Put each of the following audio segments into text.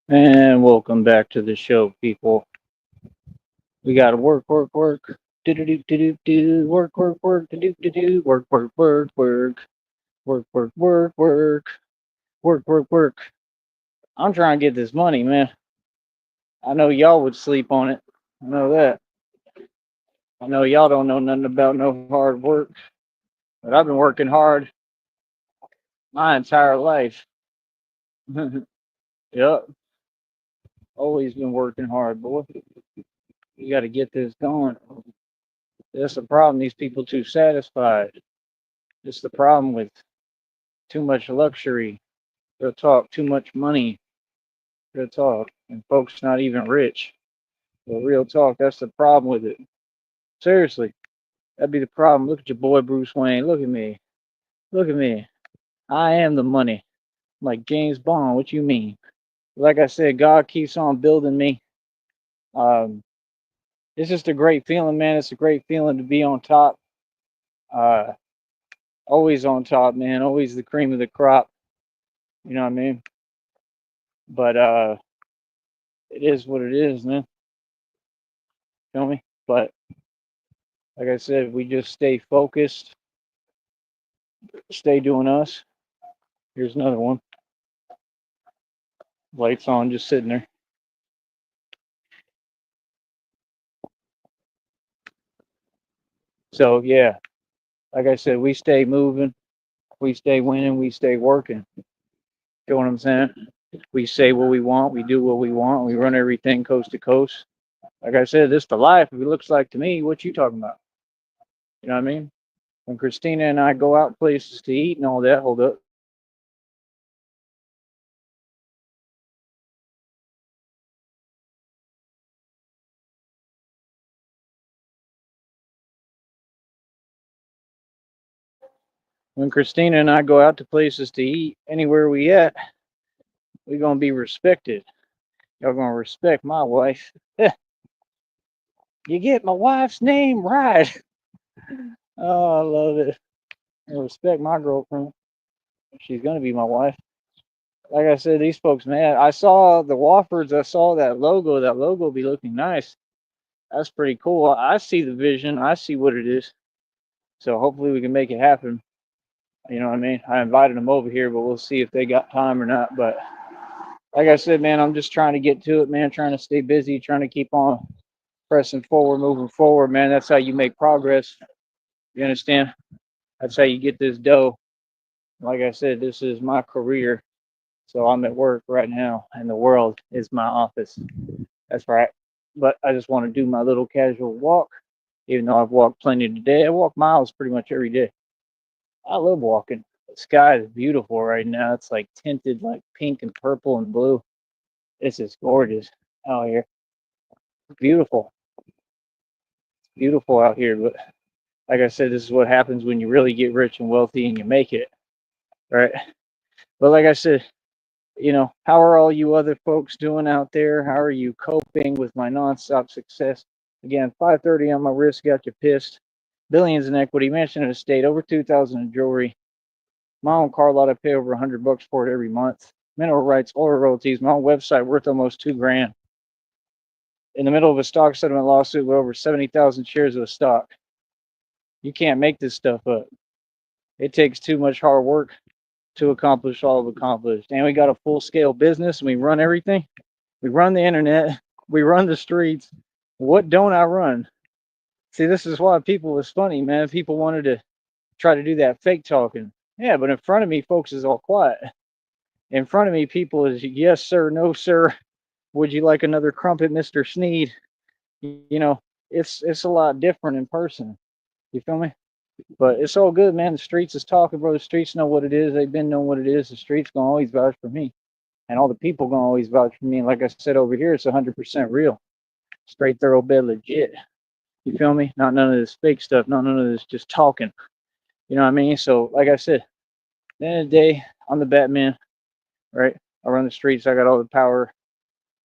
And welcome back to the show, people. We got to work, work, work. Do do do do do do. Work, work, work. Do do do do. Work, work, work, work. Work, work, work, work. Work, work, work. I'm trying to get this money, man. I know y'all would sleep on it. I know that. I know y'all don't know nothing about no hard work, but I've been working hard my entire life. Yep, always been working hard, boy. You got to get this going. That's the problem. These people too satisfied. It's the problem with too much luxury. Real talk, too much money. Real talk, and folks not even rich. But real talk, that's the problem with it. Seriously, that'd be the problem. Look at your boy Bruce Wayne. Look at me. Look at me. I am the money. I'm like James Bond. What you mean? Like I said, God keeps on building me. Um, it's just a great feeling, man. It's a great feeling to be on top. Uh, always on top, man. Always the cream of the crop. You know what I mean? But it is what it is, man. Feel me? But like I said, we just stay focused, stay doing us. Here's another one. Lights on, just sitting there. So yeah, like I said, we stay moving, we stay winning, we stay working. You know what I'm saying? We say what we want, we do what we want, we run everything coast to coast. Like I said, this the life. If it looks like to me, what you talking about? You know what I mean? When Christina and I go out places to eat and all that, hold up. When Christina and I go out to places to eat, anywhere we at, we gonna be respected. Y'all gonna respect my wife. You get my wife's name right. Oh, I love it. I respect my girlfriend. She's gonna be my wife. Like I said, these folks, man. I saw the Waffords. I saw that logo. That logo be looking nice. That's pretty cool. I see the vision. I see what it is. So hopefully we can make it happen. You know what I mean? I invited them over here, but we'll see if they got time or not. But like I said, man, I'm just trying to get to it, man. Trying to stay busy. Trying to keep on pressing forward, moving forward, man. That's how you make progress. You understand? That's how you get this dough. Like I said, this is my career. So I'm at work right now, and the world is my office. That's right. But I just want to do my little casual walk, even though I've walked plenty today. I walk miles pretty much every day. I love walking. The sky is beautiful right now. It's like tinted like pink and purple and blue. This is gorgeous out here. Beautiful. Beautiful out here. But like I said, this is what happens when you really get rich and wealthy and you make it. Right. But like I said, how are all you other folks doing out there? How are you coping with my nonstop success? Again, 530 on my wrist got you pissed. Billions in equity, mansion and estate, over 2,000 in jewelry. My own car lot, I pay over $100 for it every month. Mineral rights, oil royalties, my own website worth almost 2 grand. In the middle of a stock settlement lawsuit with over 70,000 shares of the stock. You can't make this stuff up. It takes too much hard work to accomplish all of accomplished. And we got a full scale business and we run everything. We run the internet. We run the streets. What don't I run? See, this is why people was funny, man. People wanted to try to do that fake talking. Yeah, but in front of me, folks is all quiet. In front of me, people is yes, sir, no, sir. Would you like another crumpet, Mr. Sneed? It's a lot different in person. You feel me? But it's all good, man. The streets is talking, bro. The streets know what it is. They've been knowing what it is. The streets gonna always vouch for me, and all the people gonna always vouch for me. And like I said over here, it's 100% real, straight thoroughbred, legit. You feel me? Not none of this fake stuff. Not none of this just talking. You know what I mean? So, like I said, at the end of the day, I'm the Batman, right? I run the streets. I got all the power.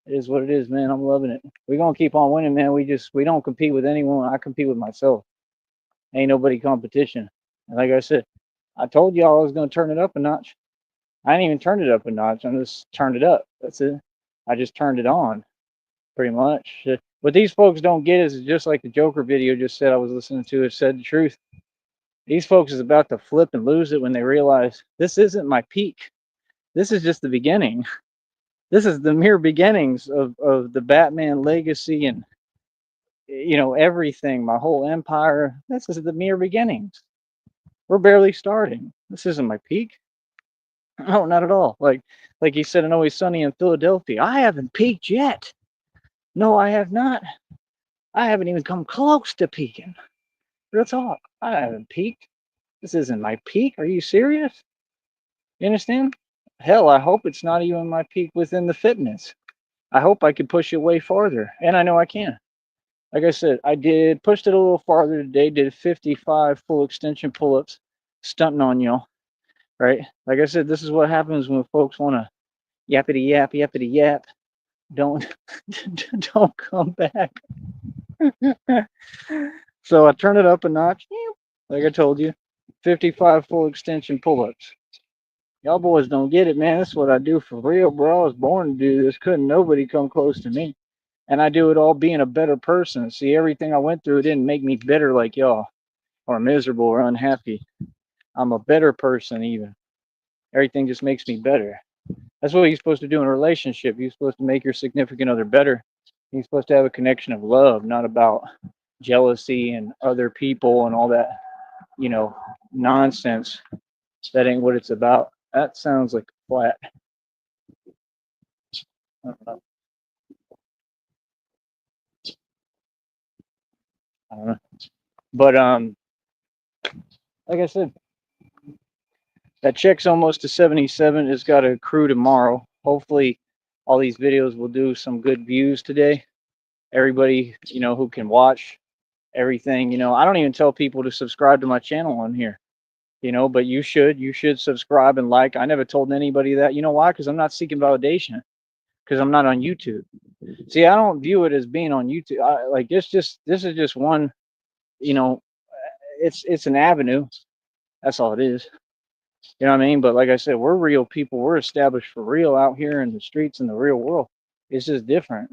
It is what it is, man. I'm loving it. We gonna keep on winning, man. We don't compete with anyone. I compete with myself. Ain't nobody competition. And like I said, I told y'all I was gonna turn it up a notch. I ain't even turned it up a notch. I'm just turned it up. That's it. I just turned it on pretty much. What these folks don't get is just like the Joker video just said I was listening to. It said the truth. These folks is about to flip and lose it when they realize this isn't my peak. This is just the beginning. This is the mere beginnings of the Batman legacy and everything, my whole empire. This is the mere beginnings. We're barely starting. This isn't my peak. No, not at all. Like he said in Always Sunny in Philadelphia, I haven't peaked yet. No, I have not. I haven't even come close to peaking. Real talk. I haven't peaked. This isn't my peak. Are you serious? You understand? Hell, I hope it's not even my peak within the fitness. I hope I can push it way farther. And I know I can. Like I said, I pushed it a little farther today, did 55 full extension pull-ups, stunting on y'all. Right? Like I said, this is what happens when folks want to yappity yap, yappity yap. Don't don't come back. So I turned it up a notch. Like I told you, 55 full extension pull-ups. Y'all boys don't get it, man. That's what I do for real, bro. I was born to do this. Couldn't nobody come close to me. And I do it all being a better person. See, everything I went through didn't make me bitter like y'all, or miserable or unhappy. I'm a better person even. Everything just makes me better. That's what you're supposed to do in a relationship. You're supposed to make your significant other better. You're supposed to have a connection of love, not about jealousy and other people and all that, nonsense. That ain't what it's about. That sounds like a flat. I don't know. But like I said, that check's almost to 77. It's got to accrue tomorrow. Hopefully, all these videos will do some good views today. Everybody, who can watch everything, I don't even tell people to subscribe to my channel on here, but you should subscribe and like. I never told anybody that. You know why? Because I'm not seeking validation. Because I'm not on YouTube. See, I don't view it as being on YouTube. This is just one, it's an avenue. That's all it is. You know what I mean? But like I said, we're real people. We're established for real out here in the streets in the real world. It's just different.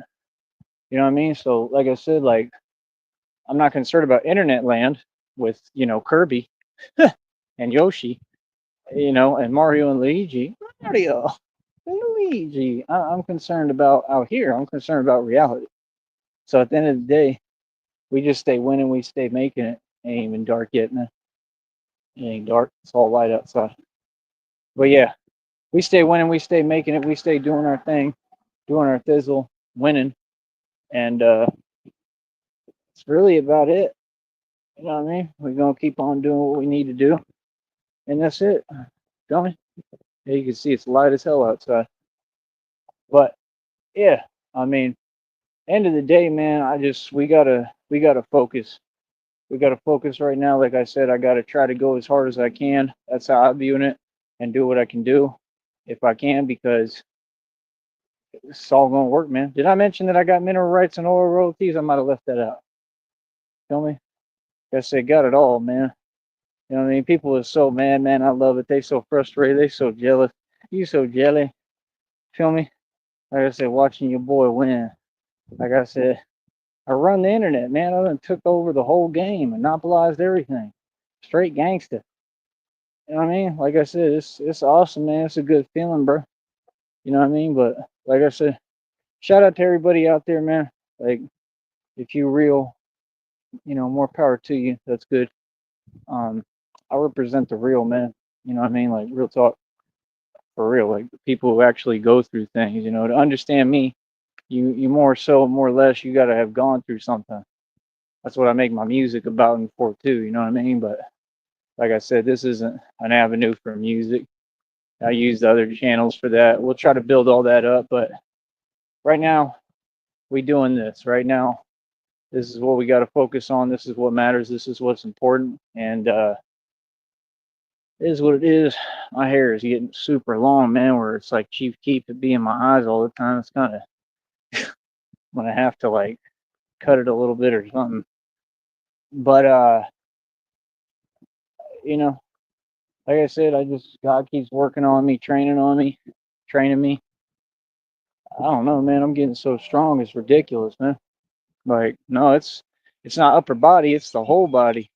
You know what I mean? So like I said, I'm not concerned about internet land with, Kirby and Yoshi, and Mario and Luigi. Mario, Luigi. I'm concerned about out here. I'm concerned about reality. So at the end of the day, we just stay winning. We stay making it. Ain't even dark yet, man. It ain't dark. It's all light outside. But yeah, we stay winning. We stay making it. We stay doing our thing, doing our thizzle, winning. And it's really about it. You know what I mean? We're going to keep on doing what we need to do. And that's it. Don't we? Yeah, you can see it's light as hell outside. But yeah, I mean, end of the day, man, we gotta focus. We gotta focus right now. Like I said, I gotta try to go as hard as I can. That's how I'm viewing it, and do what I can do if I can, because it's all gonna work, man. Did I mention that I got mineral rights and oil royalties? I might have left that out. Feel me? Guess they got it all, man. You know what I mean? People are so mad, man. I love it. They so frustrated. They so jealous. You so jelly. Feel me? Like I said, watching your boy win. Like I said, I run the internet, man. I done took over the whole game, monopolized everything. Straight gangster. You know what I mean? Like I said, it's awesome, man. It's a good feeling, bro. You know what I mean? But like I said, shout out to everybody out there, man. Like, if you real, more power to you. That's good. I represent the real, man. You know what I mean? Like, real talk, for real. Like, the people who actually go through things. To understand me, you more or less, you gotta have gone through something. That's what I make my music about and for too. You know what I mean? But like I said, this isn't an avenue for music. I use the other channels for that. We'll try to build all that up, but right now we doing this. Right now, this is what we got to focus on. This is what matters. This is what's important, and it is what it is. My hair is getting super long, man. Where it's like Chief Keef to be in my eyes all the time. It's kind of I'm gonna have to cut it a little bit or something. But you know, like I said, God keeps working on me, training me. I don't know, man. I'm getting so strong, it's ridiculous, man. Like, no, it's not upper body, it's the whole body.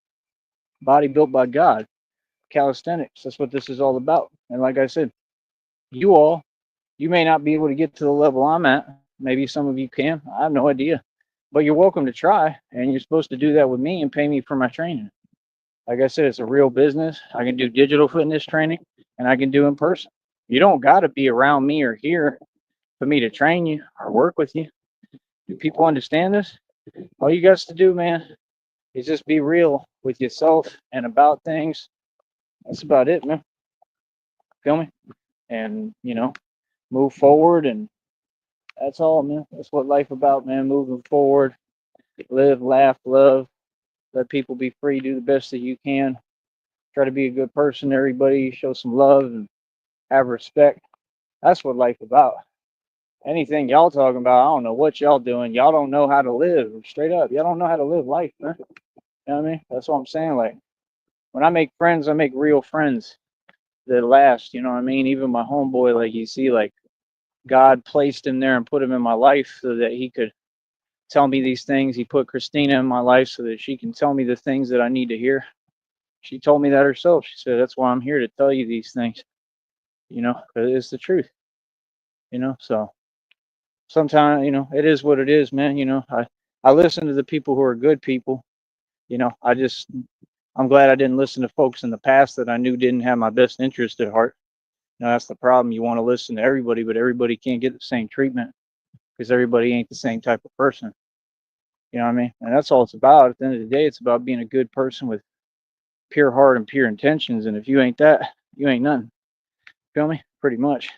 Body built by God. Calisthenics. That's what this is all about. And like I said, you all, you may not be able to get to the level I'm at. Maybe some of you can. I have no idea. But you're welcome to try. And you're supposed to do that with me and pay me for my training. Like I said, it's a real business. I can do digital fitness training and I can do in person. You don't got to be around me or here for me to train you or work with you. Do people understand this? All you got to do, man, is just be real with yourself and about things. That's about it, man. Feel me? And, move forward. And that's all, man. That's what life about, man. Moving forward, live, laugh, love, let people be free, do the best that you can. Try to be a good person to everybody, show some love and have respect. That's what life about. Anything y'all talking about, I don't know what y'all doing. Y'all don't know how to live. Straight up, y'all don't know how to live life, man. You know what I mean? That's what I'm saying. Like, when I make friends, I make real friends that last. You know what I mean? Even my homeboy, like you see, like God placed him there and put him in my life so that he could tell me these things. He put Christina in my life so that she can tell me the things that I need to hear. She told me that herself. She said, "That's why I'm here to tell you these things." Because it's the truth. So sometimes, it is what it is, man. I listen to the people who are good people. I'm glad I didn't listen to folks in the past that I knew didn't have my best interest at heart. That's the problem. You want to listen to everybody, but everybody can't get the same treatment because everybody ain't the same type of person. You know what I mean? And that's all it's about. At the end of the day, it's about being a good person with pure heart and pure intentions. And if you ain't that, you ain't nothing. Feel me? Pretty much.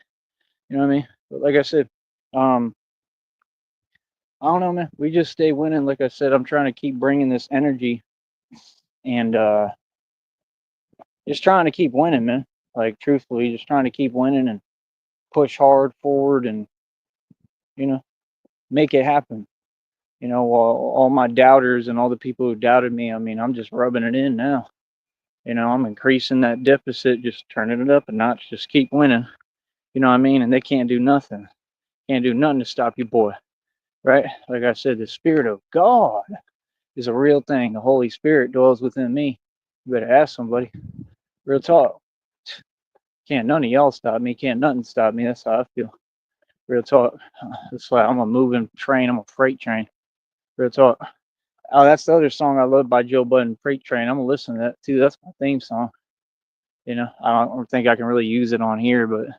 You know what I mean? But like I said, um, I don't know, man. We just stay winning. Like I said, I'm trying to keep bringing this energy and just trying to keep winning, man. Like truthfully, just trying to keep winning and push hard forward and you know make it happen. While all my doubters and all the people who doubted me, I mean, I'm just rubbing it in now. I'm increasing that deficit, just turning it up a notch, just keep winning. You know what I mean? And they can't do nothing. Can't do nothing to stop you, boy. Right? Like I said, the Spirit of God is a real thing. The Holy Spirit dwells within me. You better ask somebody. Real talk. Can't none of y'all stop me. Can't nothing stop me. That's how I feel. Real talk. That's why I'm a moving train. I'm a freight train. Real talk. Oh, that's the other song I love by Joe Budden, Freight Train. I'm gonna listen to that too. That's my theme song. I don't think I can really use it on here, but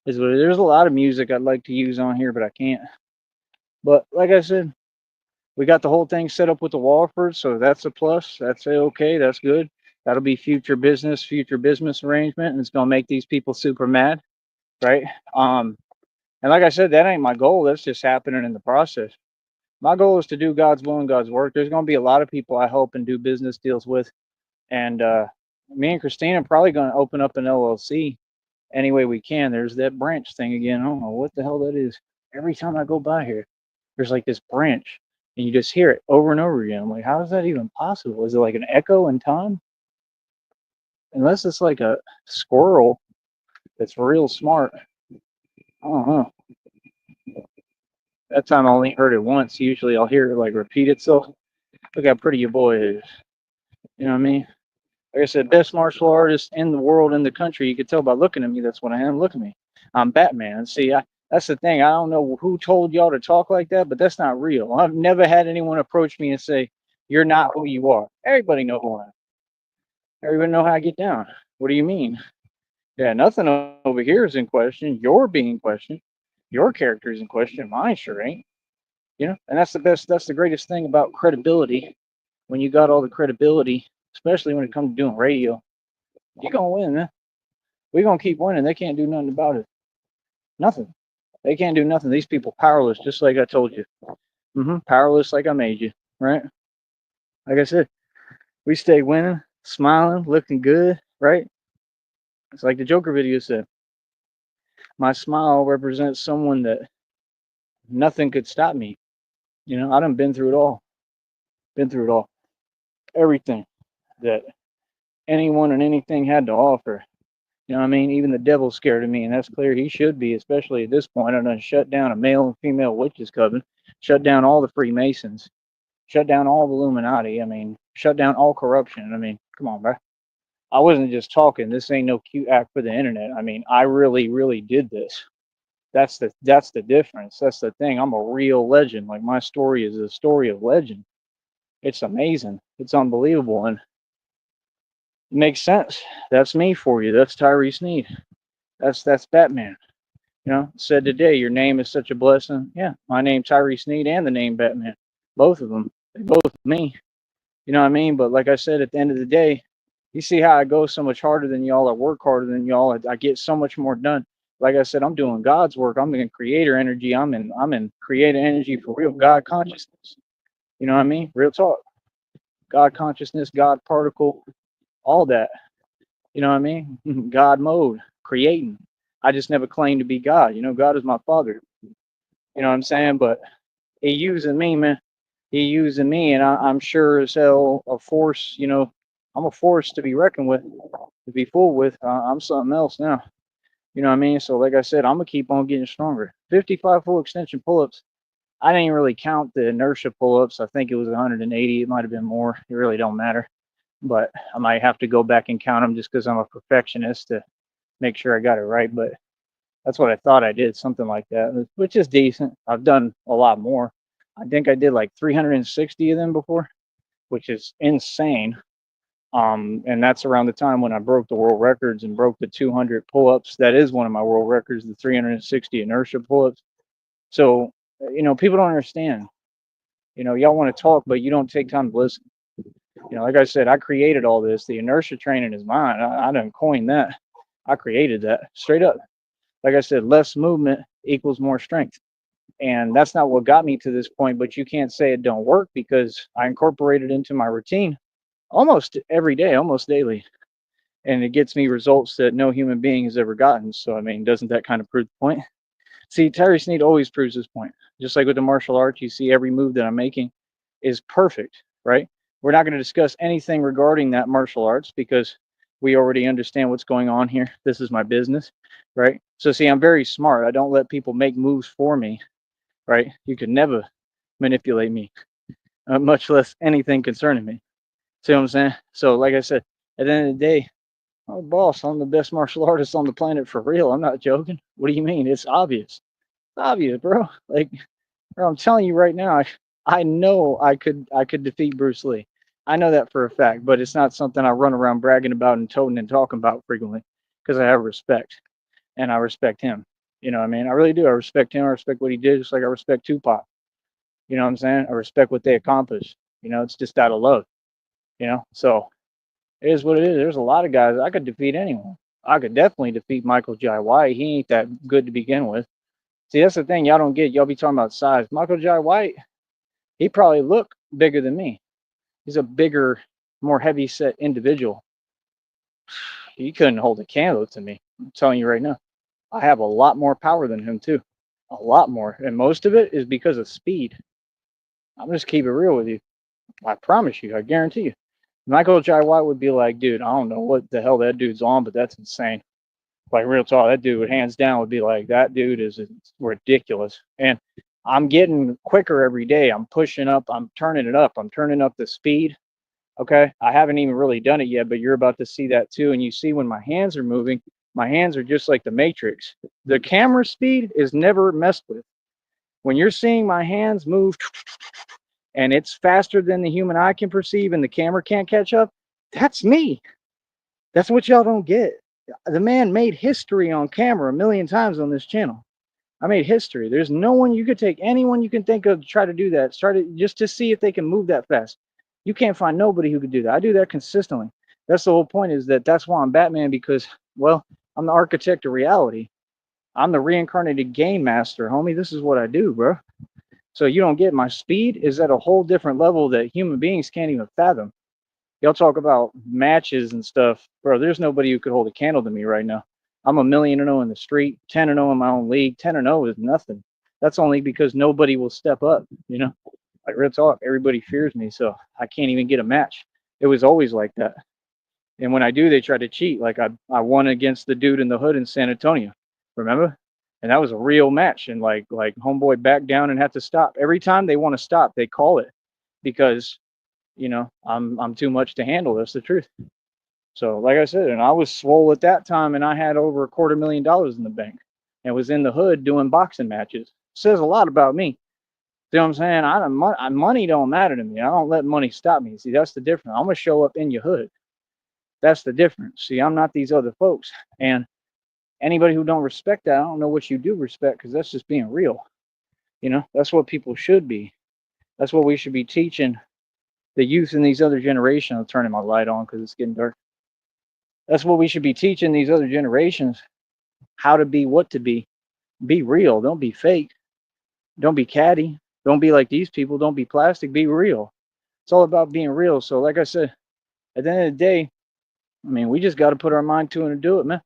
there's a lot of music I'd like to use on here, but I can't. But like I said, we got the whole thing set up with the Walford, so that's a plus. That's okay. That's good. That'll be future business arrangement, and it's gonna make these people super mad, right? And like I said, that ain't my goal. That's just happening in the process. My goal is to do God's will and God's work. There's gonna be a lot of people I help and do business deals with, and me and Christina are probably gonna open up an LLC any way we can. There's that branch thing again. I don't know what the hell that is. Every time I go by here, there's like this branch, and you just hear it over and over again. I'm like, how is that even possible? Is it like an echo in time? Unless it's like a squirrel that's real smart. I don't know. That time I only heard it once. Usually I'll hear it like repeat itself. Look how pretty your boy is. You know what I mean? Like I said, best martial artist in the world, in the country. You could tell by looking at me. That's what I am. Look at me. I'm Batman. See, that's the thing. I don't know who told y'all to talk like that, but that's not real. I've never had anyone approach me and say, "You're not who you are." Everybody know who I am. Everybody know how I get down. What do you mean? Yeah, nothing over here is in question. You're being questioned. Your character is in question. Mine sure ain't. And that's the best. That's the greatest thing about credibility. When you got all the credibility, especially when it comes to doing radio, you're gonna win, man. We're gonna keep winning. They can't do nothing about it. Nothing. They can't do nothing. These people powerless, just like I told you. Powerless, like I made you. Right? Like I said, we stay winning, smiling, looking good. Right? It's like the Joker video said. My smile represents someone that nothing could stop me. I done been through it all. Been through it all. Everything that anyone and anything had to offer. You know what I mean? Even the devil's scared of me, and that's clear he should be, especially at this point. I done shut down a male and female witches coven, shut down all the Freemasons, shut down all the Illuminati. I mean, shut down all corruption. I mean, come on, bro. I wasn't just talking. This ain't no cute act for the internet. I mean, I really, really did this. That's the difference. That's the thing. I'm a real legend. Like my story is a story of legend. It's amazing. It's unbelievable, and it makes sense. That's me for you. That's Tyree Sneed. That's Batman. You know, said today, your name is such a blessing. Yeah, my name Tyree Sneed and the name Batman, both of them. They both me. You know what I mean? But like I said, at the end of the day, you see how I go so much harder than y'all. I work harder than y'all. I get so much more done. Like I said, I'm doing God's work. I'm in creator energy. I'm in creator energy for real. God consciousness. You know what I mean? Real talk. God consciousness, God particle, all that. You know what I mean? God mode, creating. I just never claimed to be God. You know, God is my father. You know what I'm saying? But he using me, man. He using me, and I'm sure as hell a force. You know, I'm a force to be reckoned with, to be fooled with. I'm something else now. You know what I mean? So, like I said, I'm gonna keep on getting stronger. 55 full extension pull-ups. I didn't really count the inertia pull-ups. I think it was 180. It might have been more. It really don't matter. But I might have to go back and count them just because I'm a perfectionist to make sure I got it right. But that's what I thought I did, something like that, which is decent. I've done a lot more. I think I did like 360 of them before, which is insane. And that's around the time when I broke the world records and broke the 200 pull-ups. That is one of my world records, the 360 inertia pull-ups. So, you know, people don't understand. You know, y'all want to talk, but you don't take time to listen. You know, like I said, I created all this. The inertia training is mine. I done coined that. I created that straight up. Like I said, less movement equals more strength. And that's not what got me to this point, but you can't say it don't work because I incorporate it into my routine almost every day, almost daily. And it gets me results that no human being has ever gotten. So, I mean, doesn't that kind of prove the point? See, Tyree Sneed always proves this point. Just like with the martial arts, you see every move that I'm making is perfect, right? We're not going to discuss anything regarding that martial arts because we already understand what's going on here. This is my business, right? So, see, I'm very smart. I don't let people make moves for me, right? You could never manipulate me, much less anything concerning me. See what I'm saying? So, like I said, at the end of the day, oh, boss, I'm the best martial artist on the planet for real. I'm not joking. What do you mean? It's obvious. It's obvious, bro. Like, bro, I'm telling you right now, I know I could defeat Bruce Lee. I know that for a fact, but it's not something I run around bragging about and toting and talking about frequently because I have respect and I respect him. You know what I mean? I really do. I respect him. I respect what he did, just like I respect Tupac. You know what I'm saying? I respect what they accomplished. You know, it's just out of love. You know, so it is what it is. There's a lot of guys I could defeat anyone. I could definitely defeat Michael Jai White. He ain't that good to begin with. See, that's the thing y'all don't get. Y'all be talking about size. Michael Jai White, he probably look bigger than me. He's a bigger, more heavy set individual. He couldn't hold a candle to me. I'm telling you right now. I have a lot more power than him too. A lot more. And most of it is because of speed. I'm just keep it real with you. I promise you, I guarantee you. Michael Jai White would be like, dude, I don't know what the hell that dude's on, but that's insane. Like real talk, that dude hands down would be like, that dude is ridiculous. And I'm getting quicker every day. I'm pushing up. I'm turning it up. I'm turning up the speed. Okay. I haven't even really done it yet, but you're about to see that too. And you see when my hands are moving, my hands are just like the Matrix. The camera speed is never messed with. When you're seeing my hands move and it's faster than the human eye can perceive and the camera can't catch up, that's me. That's what y'all don't get. The man made history on camera a million times on this channel. I made history. There's no one you could take, anyone you can think of to try to do that. Start it just to see if they can move that fast. You can't find nobody who could do that. I do that consistently. That's the whole point, is that's why I'm Batman, because, well, I'm the architect of reality. I'm the reincarnated game master, homie. This is what I do, bro. So you don't get, my speed is at a whole different level that human beings can't even fathom. Y'all talk about matches and stuff, bro. There's nobody who could hold a candle to me right now. I'm 1,000,000-0 in the street, 10-0 in my own league. 10-0 is nothing. That's only because nobody will step up. You know, like real talk, everybody fears me, so I can't even get a match. It was always like that. And when I do, they try to cheat. Like I won against the dude in the hood in San Antonio, remember? And that was a real match. And like homeboy backed down and had to stop. Every time they want to stop, they call it because I'm too much to handle. That's the truth. So like I said, and I was swole at that time, and I had over $250,000 in the bank, and was in the hood doing boxing matches. Says a lot about me. See what I'm saying? Money don't matter to me. I don't let money stop me. See, that's the difference. I'm gonna show up in your hood. That's the difference. See, I'm not these other folks. And anybody who don't respect that, I don't know what you do respect, because that's just being real. That's what people should be. That's what we should be teaching the youth in these other generations. I'm turning my light on because it's getting dark. That's what we should be teaching these other generations, how to be, what to be. Be real. Don't be fake. Don't be catty. Don't be like these people. Don't be plastic. Be real. It's all about being real. So, like I said, at the end of the day, I mean, we just got to put our mind to it and do it, man.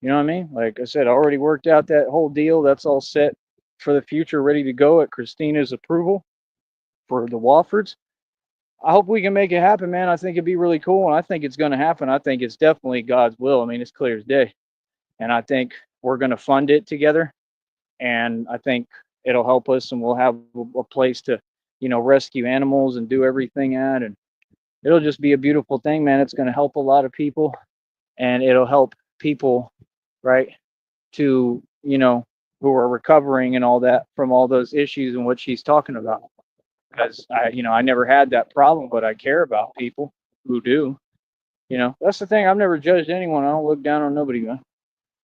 You know what I mean? Like I said, I already worked out that whole deal. That's all set for the future, ready to go at Christina's approval for the Wofford's. I hope we can make it happen, man. I think it'd be really cool, and I think it's going to happen. I think it's definitely God's will. I mean, it's clear as day. And I think we're going to fund it together. And I think it'll help us, and we'll have a place to, rescue animals and do everything at. And it'll just be a beautiful thing, man. It's going to help a lot of people, and it'll help people, right, to, who are recovering and all that from all those issues and what she's talking about. Because I never had that problem, but I care about people who do. That's the thing. I've never judged anyone. I don't look down on nobody, man.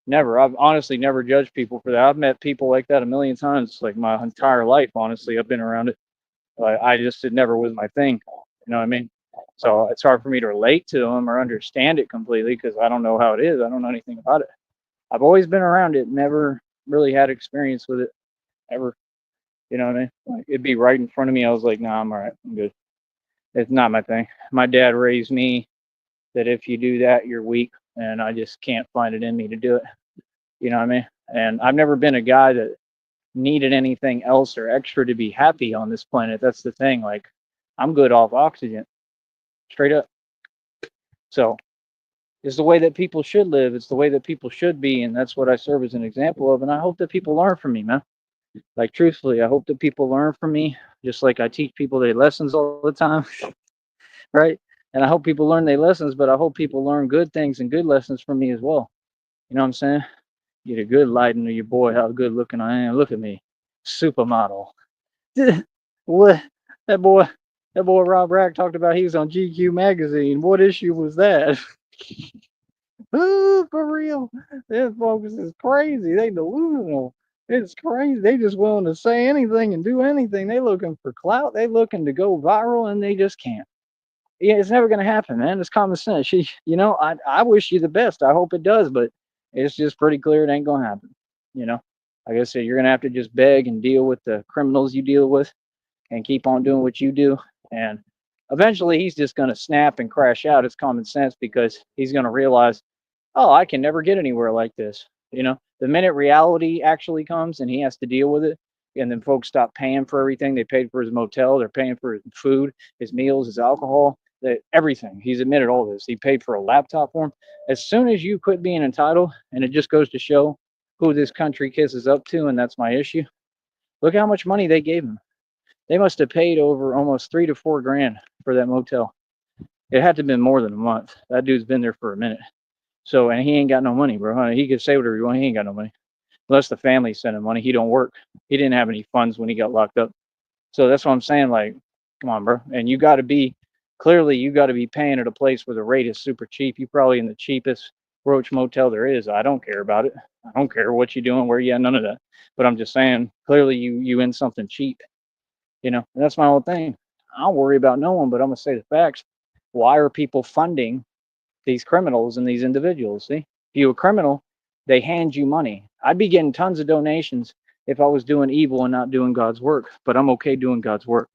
Never. I've honestly never judged people for that. I've met people like that a million times, like my entire life. Honestly, I've been around it. It never was my thing. You know what I mean? So it's hard for me to relate to them or understand it completely because I don't know how it is. I don't know anything about it. I've always been around it, never really had experience with it ever. You know what I mean? Like it'd be right in front of me. I was like, nah, I'm all right. I'm good. It's not my thing. My dad raised me that if you do that, you're weak, and I just can't find it in me to do it. You know what I mean? And I've never been a guy that needed anything else or extra to be happy on this planet. That's the thing. Like, I'm good off oxygen, straight up. So it's the way that people should live. It's the way that people should be. And that's what I serve as an example of. And I hope that people learn from me, man. Like, truthfully, I hope that people learn from me, just like I teach people their lessons all the time, right? And I hope people learn their lessons, but I hope people learn good things and good lessons from me as well. You know what I'm saying? Get a good light into your boy, how good looking I am. Look at me. Supermodel. What that boy that boy Rob Rack talked about he was on GQ magazine. What issue was that? Ooh, for real. This folks is crazy. They delusional. It's crazy. They just willing to say anything and do anything. They looking for clout. They looking to go viral and they just can't. Yeah, it's never gonna happen, man. It's common sense. I wish you the best. I hope it does, but it's just pretty clear it ain't gonna happen. You know, like I said, you're gonna have to just beg and deal with the criminals you deal with, and keep on doing what you do. And eventually, he's just gonna snap and crash out. It's common sense because he's gonna realize, oh, I can never get anywhere like this. The minute reality actually comes and he has to deal with it, and then folks stop paying for everything. They paid for his motel, they're paying for his food, his meals, his alcohol, everything. He's admitted all this. He paid for a laptop for him. As soon as you quit being entitled, and it just goes to show who this country kisses up to, and that's my issue. Look how much money they gave him. They must have paid over almost 3 to 4 grand for that motel. It had to have been more than a month. That dude's been there for a minute. So, and he ain't got no money, bro. He could say whatever he wants. He ain't got no money. Unless the family sent him money. He don't work. He didn't have any funds when he got locked up. So that's what I'm saying. Like, come on, bro. And you got to be paying at a place where the rate is super cheap. You probably in the cheapest roach motel there is. I don't care about it. I don't care what you're doing, where you at, none of that. But I'm just saying, clearly you in something cheap. And that's my whole thing. I don't worry about no one, but I'm gonna say the facts. Why are people funding these criminals and these individuals? See, if you're a criminal, they hand you money. I'd be getting tons of donations if I was doing evil and not doing God's work, but I'm okay doing God's work.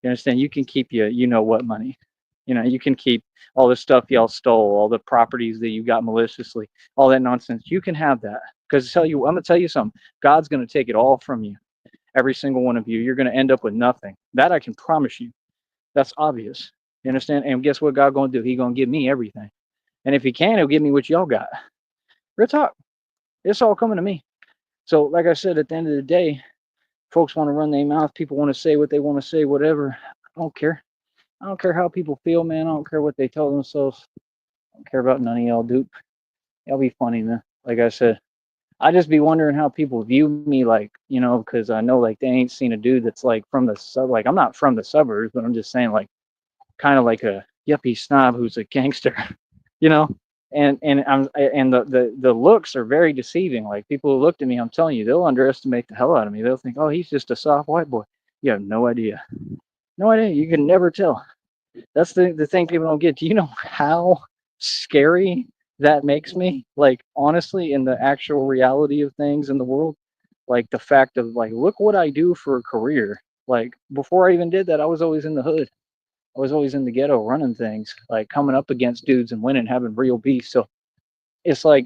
You understand? You can keep you know what money. You can keep all the stuff y'all stole, all the properties that you got maliciously, all that nonsense. You can have that. Because I'm gonna tell you something. God's gonna take it all from you. Every single one of you. You're gonna end up with nothing. That I can promise you. That's obvious. You understand? And guess what God gonna do? He gonna give me everything. And if he can, he'll give me what y'all got. Real talk. It's all coming to me. So, like I said, at the end of the day, folks want to run their mouth. People want to say what they want to say, whatever. I don't care. I don't care how people feel, man. I don't care what they tell themselves. I don't care about none of y'all, dude. Y'all be funny, man. Like I said, I just be wondering how people view me, like, because I know, like, they ain't seen a dude that's like from the sub. Like, I'm not from the suburbs, but I'm just saying, like, kind of like a yuppie snob who's a gangster, you know. And the looks are very deceiving. Like, people who looked at me, I'm telling you, they'll underestimate the hell out of me. They'll think, oh, he's just a soft white boy. You have no idea. No idea. You can never tell. That's the thing people don't get. Do you know how scary that makes me? Like, honestly, in the actual reality of things in the world, like the fact of, like, look what I do for a career. Like, before I even did that, I was always in the hood. I was always in the ghetto running things, like coming up against dudes and winning, having real beef. So it's like,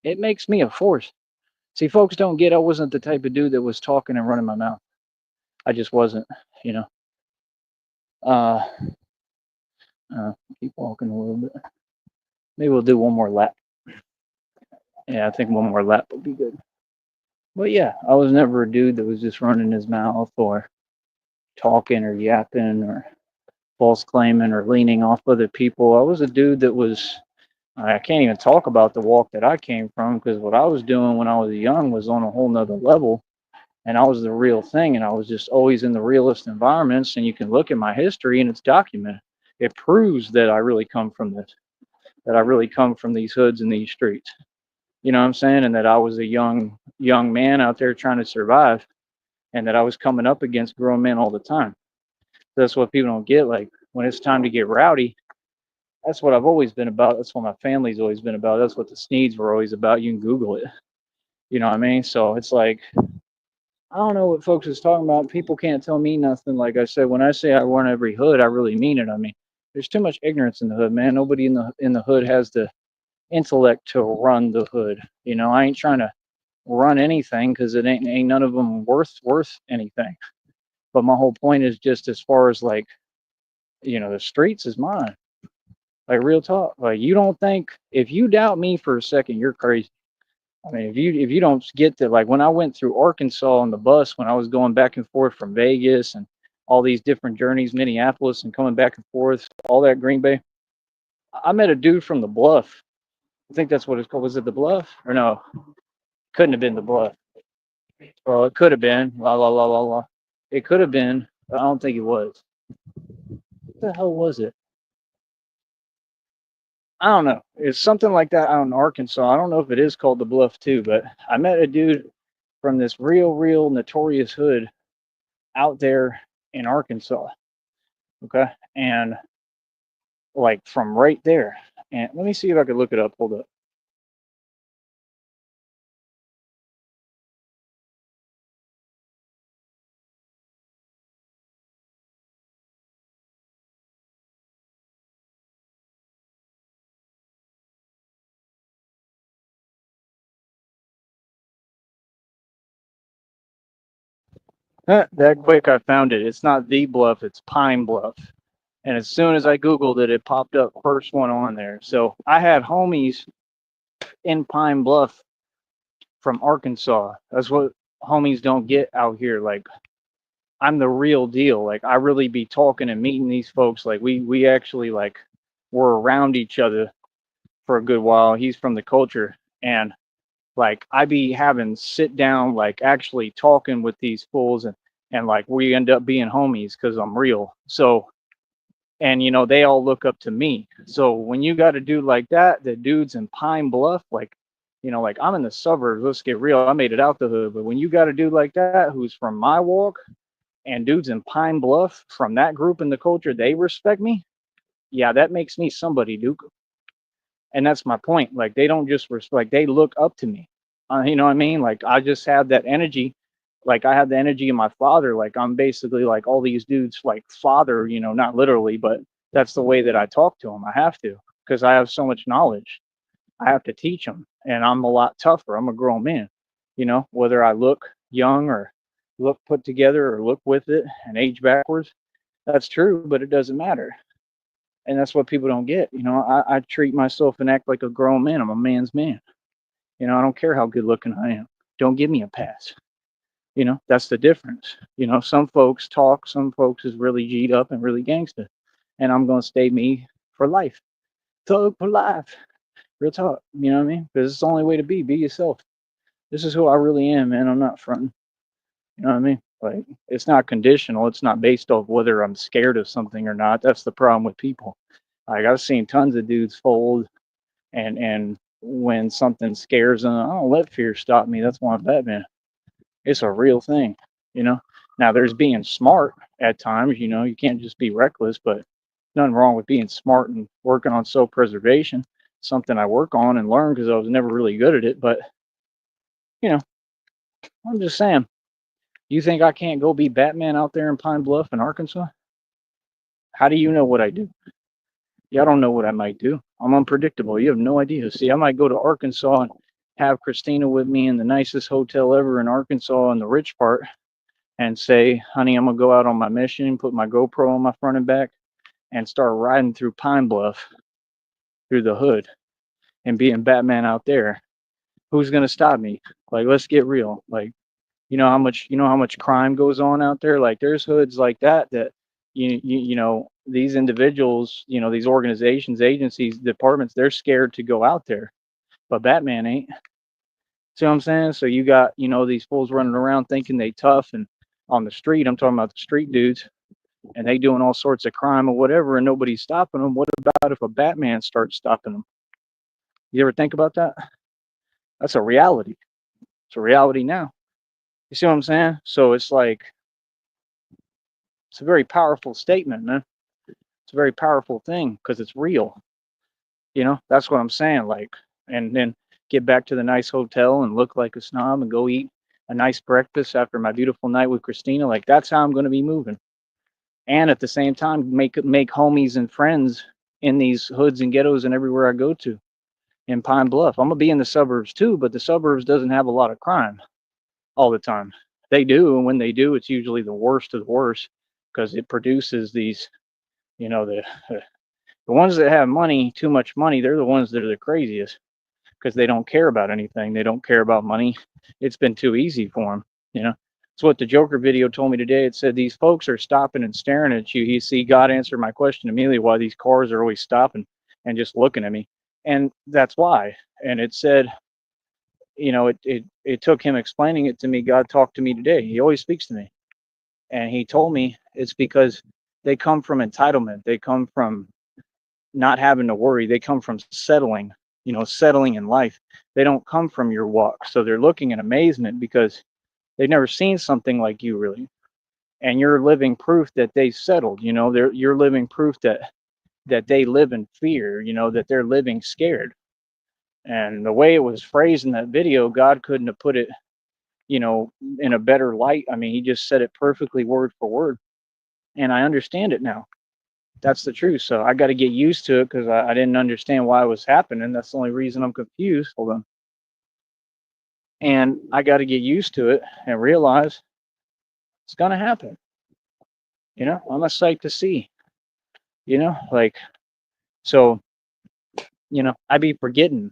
it makes me a force. See, folks don't get I wasn't the type of dude that was talking and running my mouth. I just wasn't, you know. Uh, keep walking a little bit. Maybe we'll do one more lap. Yeah, I think one more lap will be good. But yeah, I was never a dude that was just running his mouth or talking or yapping or false claiming or leaning off other people. I was a dude that was, I can't even talk about the walk that I came from, because what I was doing when I was young was on a whole nother level, and I was the real thing, and I was just always in the realest environments. And you can look at my history and it's documented. It proves that I really come from this, that I really come from these hoods and these streets. You know what I'm saying? And that I was a young man out there trying to survive, and that I was coming up against grown men all the time. That's what people don't get. Like, when it's time to get rowdy, that's what I've always been about. That's what my family's always been about. That's what the Sneeds were always about. You can Google it. You know what I mean? So it's like, I don't know what folks is talking about. People can't tell me nothing. Like I said, when I say I run every hood, I really mean it. I mean, there's too much ignorance in the hood, man. Nobody in the hood has the intellect to run the hood. I ain't trying to run anything, because it ain't none of them worth anything. But my whole point is, just as far as, like, the streets is mine. Like, real talk. Like, you don't think, if you doubt me for a second, you're crazy. I mean, if you don't get that, like, when I went through Arkansas on the bus, when I was going back and forth from Vegas and all these different journeys, Minneapolis, and coming back and forth, all that Green Bay, I met a dude from the Bluff. I think that's what it's called. Was it the Bluff? Or no? Couldn't have been the Bluff. Well, it could have been. La la la la la. It could have been. But I don't think it was. What the hell was it? I don't know. It's something like that out in Arkansas. I don't know if it is called the Bluff too, but I met a dude from this real notorious hood out there in Arkansas. Okay. And, like, from right there. And let me see if I could look it up. Hold up. That quick, I found it. It's not the Bluff, it's Pine Bluff. And as soon as I Googled it, it popped up first one on there. So I had homies in Pine Bluff from Arkansas. That's what homies don't get out here. Like, I'm the real deal. Like, I really be talking and meeting these folks. Like, we actually, like, were around each other for a good while. He's from the culture, and, like, I be having sit down, like, actually talking with these fools, and like, we end up being homies because I'm real. So, and they all look up to me. So when you got a dude like that, the dude's in Pine Bluff, like, like, I'm in the suburbs. Let's get real. I made it out the hood, but when you got a dude like that who's from my walk, and dudes in Pine Bluff from that group in the culture, they respect me. Yeah, that makes me somebody, Duke. And that's my point. Like, they don't just respect; they look up to me. You know what I mean? Like, I just have that energy. Like, I have the energy of my father. Like, I'm basically like all these dudes, like, father. Not literally, but that's the way that I talk to them. I have to, because I have so much knowledge. I have to teach them, and I'm a lot tougher. I'm a grown man. Whether I look young or look put together or look with it and age backwards, that's true, but it doesn't matter. And that's what people don't get. I treat myself and act like a grown man. I'm a man's man. I don't care how good looking I am. Don't give me a pass. That's the difference. Some folks talk, some folks is really G'd up and really gangster. And I'm going to stay me for life. Thug for life. Real talk. You know what I mean? Because it's the only way to be. Be yourself. This is who I really am, man. I'm not fronting. You know what I mean? Like, it's not conditional. It's not based off whether I'm scared of something or not. That's the problem with people. Like, I've seen tons of dudes fold, and when something scares them, I don't let fear stop me. That's why I'm Batman. It's a real thing, you know. Now, there's being smart at times. You can't just be reckless, but nothing wrong with being smart and working on self-preservation. Something I work on and learn because I was never really good at it. But you know, I'm just saying. You think I can't go be Batman out there in Pine Bluff in Arkansas? How do you know what I do? Yeah, I don't know what I might do. I'm unpredictable. You have no idea. See, I might go to Arkansas and have Christina with me in the nicest hotel ever in Arkansas in the rich part and say, honey, I'm going to go out on my mission, put my GoPro on my front and back, and start riding through Pine Bluff through the hood and being Batman out there. Who's going to stop me? Like, let's get real. Like, you know how much crime goes on out there. Like, there's hoods like that these individuals, these organizations, agencies, departments, they're scared to go out there, but Batman ain't. See what I'm saying? So you got these fools running around thinking they tough, and on the street, I'm talking about the street dudes, and they doing all sorts of crime or whatever, and nobody's stopping them. What about if a Batman starts stopping them? You ever think about that? That's a reality. It's a reality now. You see what I'm saying? So it's like, it's a very powerful statement, man. It's a very powerful thing because it's real. That's what I'm saying. Like, and then get back to the nice hotel and look like a snob and go eat a nice breakfast after my beautiful night with Christina. Like, that's how I'm going to be moving. And at the same time, make homies and friends in these hoods and ghettos and everywhere I go to in Pine Bluff. I'm going to be in the suburbs too, but the suburbs doesn't have a lot of crime all the time. They do, and when they do, it's usually the worst of the worst because it produces these, the ones that have money, too much money, they're the ones that are the craziest because they don't care about anything. They don't care about money. It's been too easy for them. It's what the Joker video told me today. It said these folks are stopping and staring at you. You see, God answered my question immediately why these cars are always stopping and just looking at me. And that's why. And it said, it took him explaining it to me. God talked to me today. He always speaks to me. And he told me it's because they come from entitlement. They come from not having to worry. They come from settling in life. They don't come from your walk. So they're looking in amazement because they've never seen something like you really. And you're living proof that they settled. You're living proof that they live in fear, that they're living scared. And the way it was phrased in that video, God couldn't have put it, in a better light. I mean, he just said it perfectly word for word. And I understand it now. That's the truth. So I got to get used to it because I didn't understand why it was happening. That's the only reason I'm confused. Hold on. And I got to get used to it and realize it's going to happen. I'm a sight to see, like, so, I be forgetting,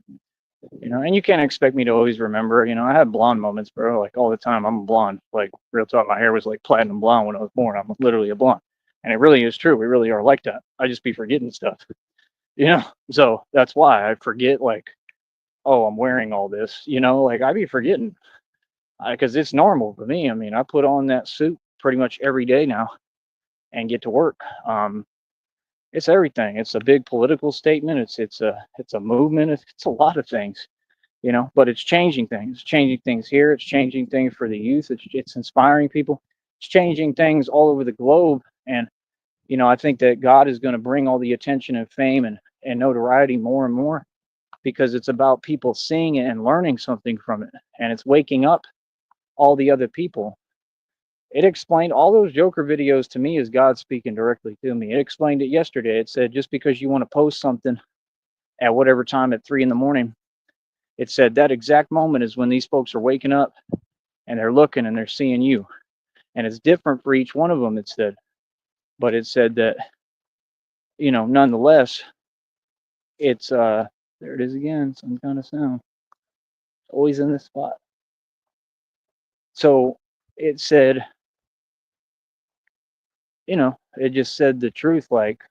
and you can't expect me to always remember. I have blonde moments, bro, like all the time. I'm a blonde. Like, real talk, my hair was like platinum blonde when I was born. I'm literally a blonde. And it really is true. We really are like that. I just be forgetting stuff, so that's why I forget, like, oh, I'm wearing all this, like I be forgetting because it's normal for me. I mean, I put on that suit pretty much every day now and get to work. It's everything. It's a big political statement. It's a movement. It's a lot of things, but it's changing things. It's changing things here. It's changing things for the youth. It's inspiring people. It's changing things all over the globe. And I think that God is going to bring all the attention and fame and notoriety more and more because it's about people seeing it and learning something from it. And it's waking up all the other people. It explained all those Joker videos to me as God speaking directly to me. It explained it yesterday. It said, just because you want to post something at whatever time at 3 a.m, it said that exact moment is when these folks are waking up and they're looking and they're seeing you. And it's different for each one of them, it said. But it said that nonetheless, it's there it is again, some kind of sound. Always in this spot. So it said, it just said the truth, like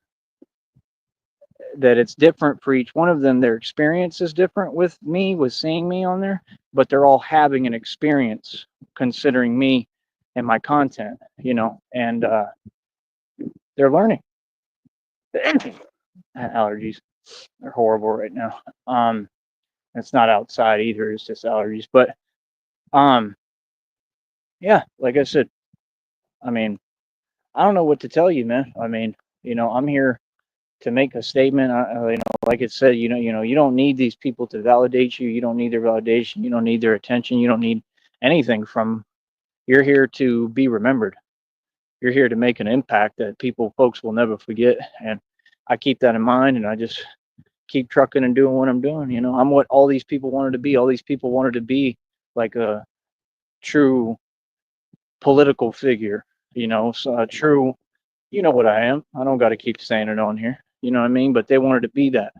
that it's different for each one of them. Their experience is different with seeing me on there, but they're all having an experience considering me and my content, and they're learning. Allergies are horrible right now. Um, it's not outside either; it's just allergies. But um, yeah, like I said, I mean, I don't know what to tell you, man. I mean, I'm here to make a statement. Like it said, you don't need these people to validate you. You don't need their validation. You don't need their attention. You don't need anything from. You're here to be remembered. You're here to make an impact that folks will never forget. And I keep that in mind, and I just keep trucking and doing what I'm doing. I'm what all these people wanted to be. All these people wanted to be like a true political figure. So a true. You know what I am. I don't got to keep saying it on here. You know what I mean? But they wanted to be that.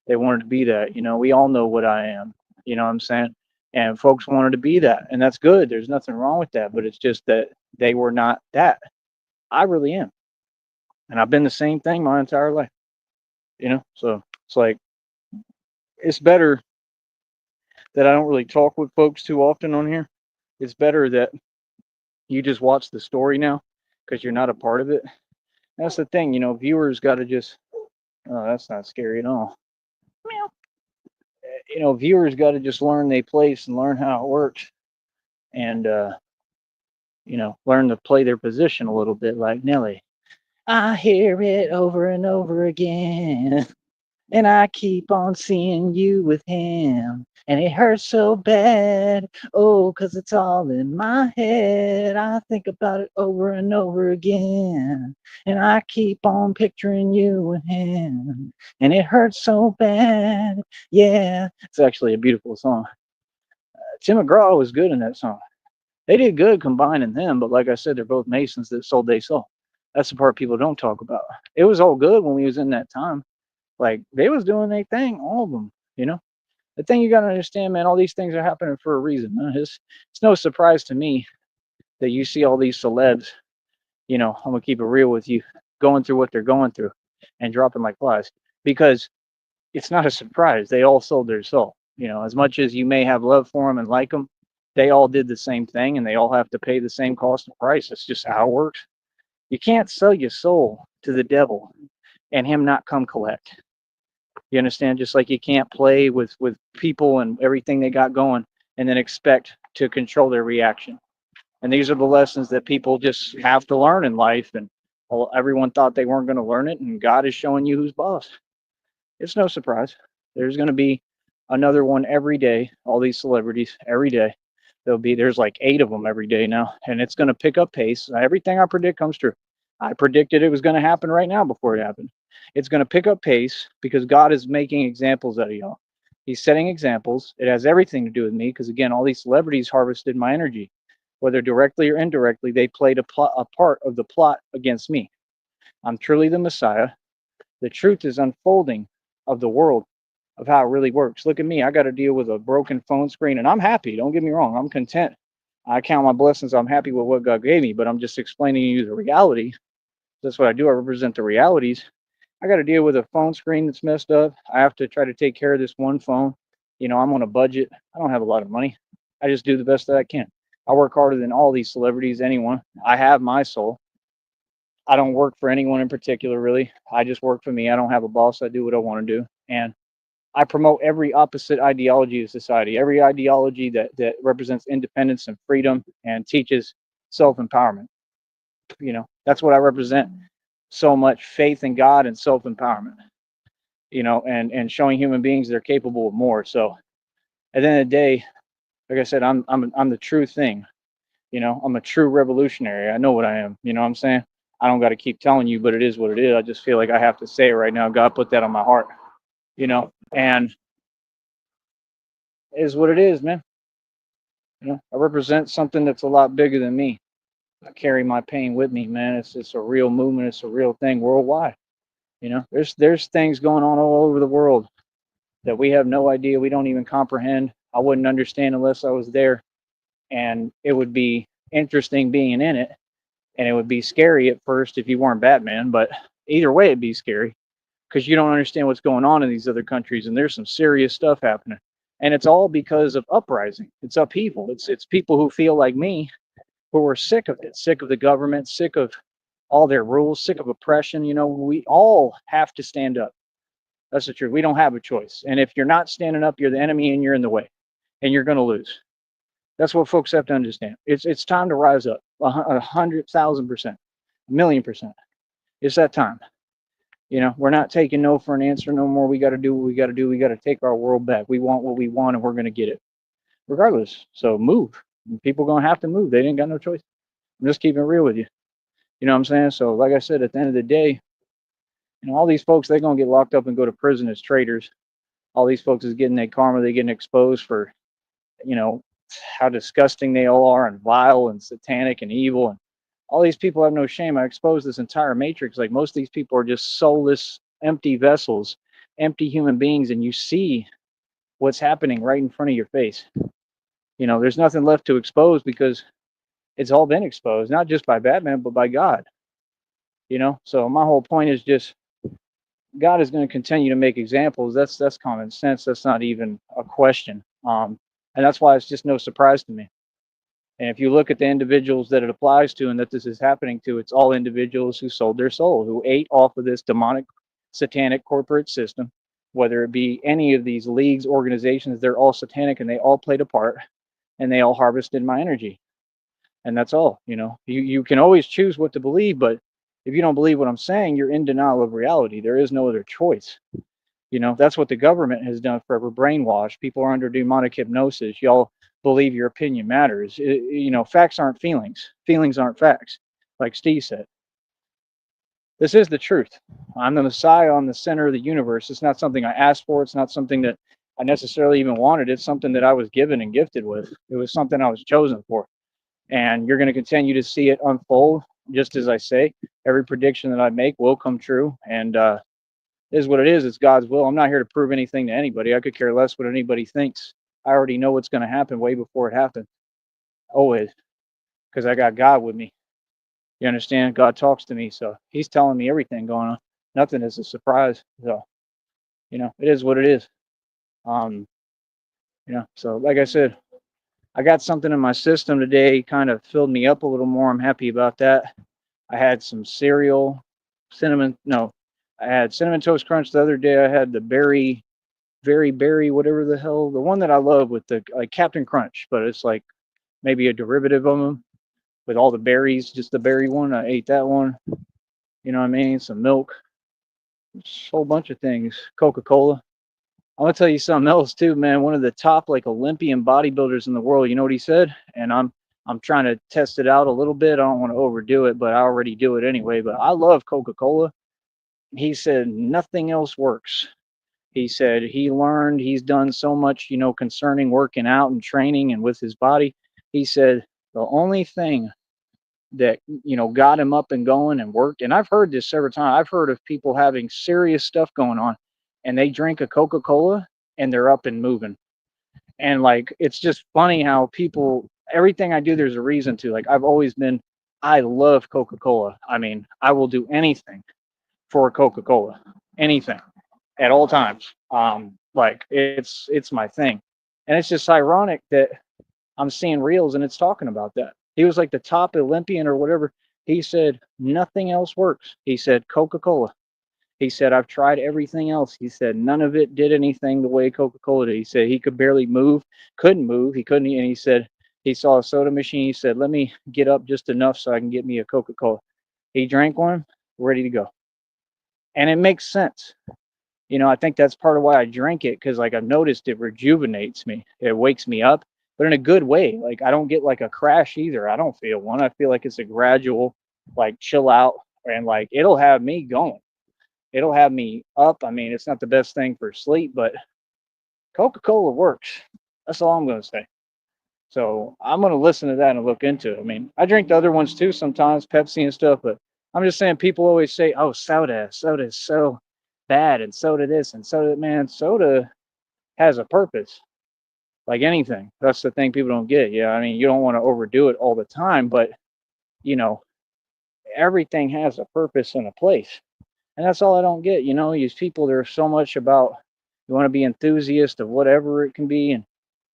They wanted to be that. We all know what I am. You know what I'm saying? And folks wanted to be that. And that's good. There's nothing wrong with that. But it's just that they were not that. I really am. And I've been the same thing my entire life. So it's like, it's better that I don't really talk with folks too often on here. It's better that you just watch the story now because you're not a part of it. That's the thing. Viewers got to just, oh, that's not scary at all. Meow. Viewers got to just learn their place and learn how it works, and learn to play their position a little bit, like Nelly. I hear it over and over again, and I keep on seeing you with him, and it hurts so bad. Oh, 'cause it's all in my head. I think about it over and over again, and I keep on picturing you with him, and it hurts so bad. Yeah, it's actually a beautiful song. Tim McGraw was good in that song. They did good combining them, but like I said, they're both Masons that sold they soul. That's the part people don't talk about. It was all good when we was in that time. Like they was doing their thing, all of them. The thing you gotta understand, man, all these things are happening for a reason. Man. It's no surprise to me that you see all these celebs. I'm gonna keep it real with you, going through what they're going through, and dropping like flies because it's not a surprise. They all sold their soul. As much as you may have love for them and like them, they all did the same thing, and they all have to pay the same cost and price. That's just how it works. You can't sell your soul to the devil and him not come collect. You understand? Just like you can't play with people and everything they got going and then expect to control their reaction. And these are the lessons that people just have to learn in life. And everyone thought they weren't going to learn it, and God is showing you who's boss. It's no surprise. There's going to be another one every day. All these celebrities every day. There's like 8 of them every day now, and it's going to pick up pace. Everything I predict comes true. I predicted it was going to happen right now before it happened. It's going to pick up pace because God is making examples out of y'all. He's setting examples. It has everything to do with me because again, all these celebrities harvested my energy, whether directly or indirectly. They played a part of the plot against me. I'm truly the Messiah. The truth is unfolding of the world of how it really works. Look at me. I got to deal with a broken phone screen, and I'm happy. Don't get me wrong. I'm content. I count my blessings. I'm happy with what God gave me, but I'm just explaining to you the reality. That's what I do. I represent the realities. I got to deal with a phone screen that's messed up. I have to try to take care of this one phone. I'm on a budget. I don't have a lot of money. I just do the best that I can. I work harder than all these celebrities, anyone. I have my soul. I don't work for anyone in particular, really. I just work for me. I don't have a boss. I do what I want to do. And I promote every opposite ideology of society, every ideology that represents independence and freedom and teaches self-empowerment. That's what I represent. So much faith in God and self-empowerment, and showing human beings they're capable of more. So at the end of the day, like I said, I'm the true thing. I'm a true revolutionary. I know what I am. You know what I'm saying? I don't got to keep telling you, but it is what it is. I just feel like I have to say it right now. God put that on my heart, and it is what it is, man. I represent something that's a lot bigger than me. I carry my pain with me, man. It's a real movement. It's a real thing worldwide. There's things going on all over the world that we have no idea. We don't even comprehend. I wouldn't understand unless I was there, and it would be interesting being in it, and it would be scary at first if you weren't Batman. But either way, it'd be scary because you don't understand what's going on in these other countries, and there's some serious stuff happening. And it's all because of uprising. It's upheaval. It's people who feel like me, who are sick of it, sick of the government, sick of all their rules, sick of oppression. We all have to stand up. That's the truth. We don't have a choice. And if you're not standing up, you're the enemy and you're in the way, and you're going to lose. That's what folks have to understand. It's time to rise up 100,000%, a million percent. It's that time. We're not taking no for an answer no more. We got to do what we got to do. We got to take our world back. We want what we want, and we're going to get it regardless. So move. People going to have to move. They didn't got no choice. I'm just keeping it real with you. You know what I'm saying? So like I said, at the end of the day, all these folks, they're going to get locked up and go to prison as traitors. All these folks is getting their karma. They're getting exposed for, you know, how disgusting they all are and vile and satanic and evil. And all these people have no shame. I exposed this entire matrix. Like, most of these people are just soulless, empty vessels, empty human beings. And you see what's happening right in front of your face. There's nothing left to expose because it's all been exposed, not just by Batman, but by God. So my whole point is just, God is going to continue to make examples. That's common sense. That's not even a question. And that's why it's just no surprise to me. And if you look at the individuals that it applies to and that this is happening to, it's all individuals who sold their soul, who ate off of this demonic, satanic corporate system. Whether it be any of these leagues, organizations, they're all satanic and they all played a part, and they all harvested my energy. And that's all. You can always choose what to believe, but if you don't believe what I'm saying, you're in denial of reality. There is no other choice. That's what the government has done forever. Brainwash. People are under demonic hypnosis. Y'all believe your opinion matters. Facts aren't feelings. Feelings aren't facts. Like Steve said, this is the truth. I'm the Messiah on the center of the universe. It's not something I asked for. It's not something that I necessarily even wanted. It's something that I was given and gifted with. It was something I was chosen for. And you're going to continue to see it unfold. Just as I say, every prediction that I make will come true. And it is what it is. It's God's will. I'm not here to prove anything to anybody. I could care less what anybody thinks. I already know what's going to happen way before it happens. Always. Because I got God with me. You understand? God talks to me. So he's telling me everything going on. Nothing is a surprise. So, it is what it is. So like I said, I got something in my system today, kind of filled me up a little more. I'm happy about that. I had some cereal, I had Cinnamon Toast Crunch the other day. I had the berry, whatever the hell, the one that I love with the like Captain Crunch, but it's like maybe a derivative of them with all the berries, just the berry one. I ate that one. You know what I mean? Some milk, just a whole bunch of things. Coca-Cola. I'm gonna tell you something else too, man. One of the top like Olympian bodybuilders in the world. You know what he said? And I'm trying to test it out a little bit. I don't want to overdo it, but I already do it anyway. But I love Coca-Cola. He said nothing else works. He said he's done so much, concerning working out and training and with his body. He said the only thing that, got him up and going and worked, and I've heard this several times. I've heard of people having serious stuff going on and they drink a Coca-Cola and they're up and moving. And like, it's just funny how people, everything I do, there's a reason to. Like, I love Coca-Cola. I mean, I will do anything for Coca-Cola, anything at all times. Like, it's my thing. And it's just ironic that I'm seeing reels and it's talking about that. He was like the top Olympian or whatever. He said nothing else works. He said Coca-Cola. He said, I've tried everything else. He said none of it did anything the way Coca-Cola did. He said he could barely move, couldn't move. He couldn't. And he said he saw a soda machine. He said, let me get up just enough so I can get me a Coca-Cola. He drank one, ready to go. And it makes sense. I think that's part of why I drink it, because like I've noticed it rejuvenates me. It wakes me up, but in a good way. Like, I don't get like a crash either. I don't feel one. I feel like it's a gradual, like, chill out, and like it'll have me going. It'll have me up. I mean, it's not the best thing for sleep, but Coca-Cola works. That's all I'm going to say. So I'm going to listen to that and look into it. I mean, I drink the other ones too sometimes, Pepsi and stuff, but I'm just saying people always say, "Oh, soda is so bad, and soda this and soda." Man, soda has a purpose, like anything. That's the thing people don't get. Yeah, I mean, you don't want to overdo it all the time, but you know, everything has a purpose and a place. And that's all I don't get. These people, there's so much about you want to be enthusiast of whatever it can be, and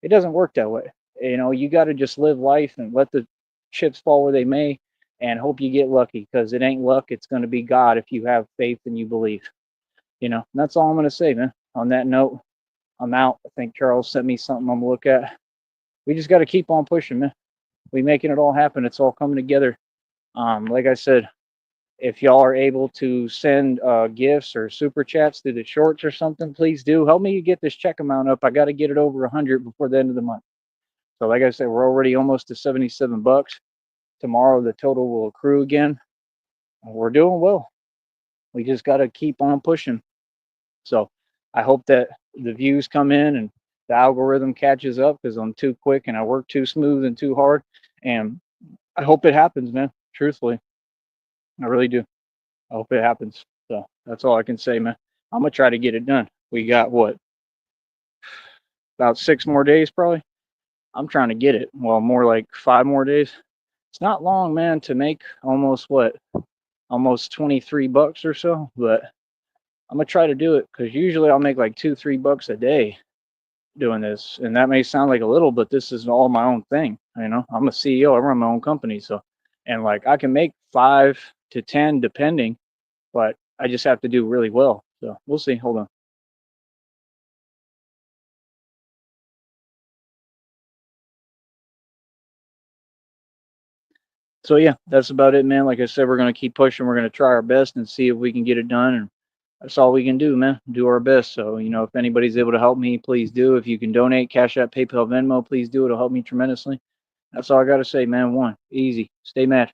it doesn't work that way. You got to just live life and let the chips fall where they may, and hope you get lucky, because it ain't luck. It's going to be God if you have faith and you believe. And that's all I'm going to say, man. On that note, I'm out. I think Charles sent me something I'm going to look at. We just got to keep on pushing, man. We making it all happen. It's all coming together. Like I said, if y'all are able to send gifts or super chats through the shorts or something, please do. Help me get this check amount up. I got to get it over 100 before the end of the month. So, like I said, we're already almost to $77. Tomorrow, the total will accrue again. We're doing well. We just got to keep on pushing. So, I hope that the views come in and the algorithm catches up, because I'm too quick and I work too smooth and too hard. And I hope it happens, man. Truthfully, I really do. I hope it happens. So that's all I can say, man. I'm gonna try to get it done. We got what, about 6 more days, probably. I'm trying to get it. Well, more like 5 more days. It's not long, man, to make almost $23 or so. But I'm gonna try to do it, because usually I'll make like $2-3 a day doing this, and that may sound like a little, but this is all my own thing. I'm a CEO. I run my own company, so, and like I can make 5 to 10 depending, but I just have to do really well. So we'll see. Hold on. So yeah, that's about it, man. Like I said, we're gonna keep pushing. We're gonna try our best and see if we can get it done. And that's all we can do, man. Do our best. So, if anybody's able to help me, please do. If you can donate, Cash App, PayPal, Venmo, please do. It'll help me tremendously. That's all I gotta say, man. One, easy. Stay mad.